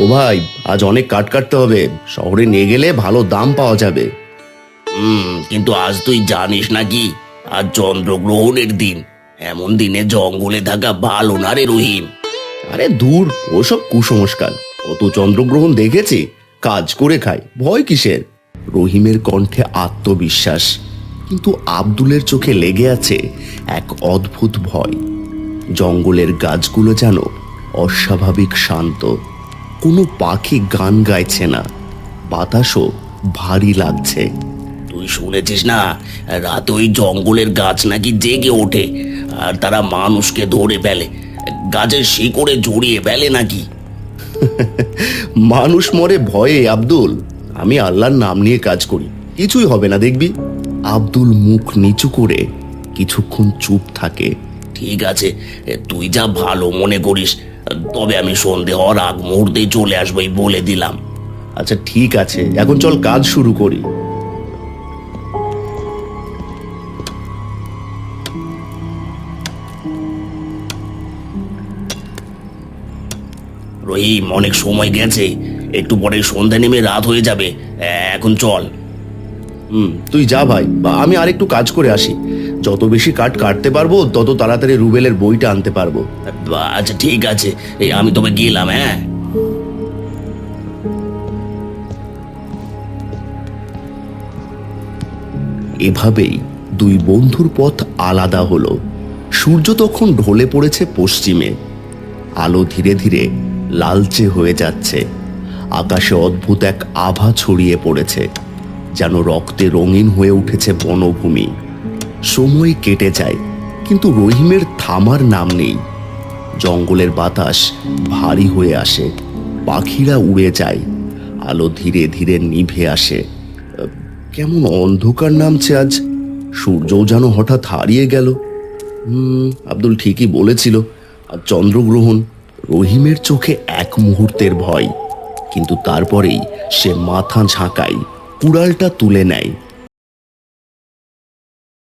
ও ভাই, আজ অনেক কাঠ কাটতে হবে, শহরে নিয়ে গেলে ভালো দাম পাওয়া যাবে। কিন্তু আজ তুই জানিস নাকি, আজ চন্দ্রগ্রহণের দিন। এমন দিনে জঙ্গলে থাকা ভালো না রে রহিম। আরে দূর, ওসব কুসংস্কার। কত চন্দ্রগ্রহণ দেখেছি, কাজ করে খাই, ভয় কিসের? রহিমের কণ্ঠে আত্মবিশ্বাস, কিন্তু আব্দুলের চোখে লেগে আছে এক অদ্ভুত ভয়। জঙ্গলের গাছগুলো যেন অস্বাভাবিক শান্ত, কোনো পাখি গান গাইছে না, বাতাসও ভারী লাগছে। তুই শুনেছিস না, রাতে ওই জঙ্গলের গাছ নাকি জেগে ওঠে, আর তারা মানুষকে ধরে ফেলে, গাছের শিকড়ে জড়িয়ে ফেলে নাকি। মানুষ মরে ভয়ে আব্দুল, আমি আল্লাহর নাম নিয়ে কাজ করি, কিছুই হবে না দেখবি। আব্দুল মুখ নিচু করে কিছুক্ষণ চুপ থাকে। ঠিক আছে, তুই যা ভালো মনে করিস, তবে আমি সন্ধে হওয়ার আগ মুহূর্তেই চলে আসবো, এই বলে দিলাম। আচ্ছা ঠিক আছে, এখন চল কাজ শুরু করি। রহিম, অনেক সময় গেছে, একটু পরে সন্ধ্যা নেমে রাত হয়ে যাবে। এখন চল। তুই যা ভাই, বা আমি আরেকটু কাজ করে আসি। যত বেশি কাঠ কাটতে পারবো তত তাড়াতাড়ি রুবেলের বইটা আনতে পারবো। আচ্ছা ঠিক আছে, এই আমি তবে গেলাম। হ্যাঁ, এভাবেই দুই বন্ধুর পথ আলাদা হলো। সূর্য তখন ঢলে পড়েছে পশ্চিমে, আলো ধীরে ধীরে লালচে হয়ে যাচ্ছে। আকাশে অদ্ভুত এক আভা ছড়িয়ে পড়েছে, যেন রক্তে রঙিন হয়ে উঠেছে বনভূমি। সময় কেটে যায়, কিন্তু রহিমের থামার নাম নেই। জঙ্গলের বাতাস ভারী হয়ে আসে, পাখিরা উড়ে যায়, আলো ধীরে ধীরে নিভে আসে। কেমন অন্ধকার নামছে আজ, সূর্যও যেন হঠাৎ হারিয়ে গেল। আব্দুল ঠিকই বলেছিল, আর চন্দ্রগ্রহণ। রহিমের চোখে এক মুহূর্তের ভয়, কিন্তু তারপরেই সে মাথা ঝাঁকায়, কুড়ালটা তুলে নেয়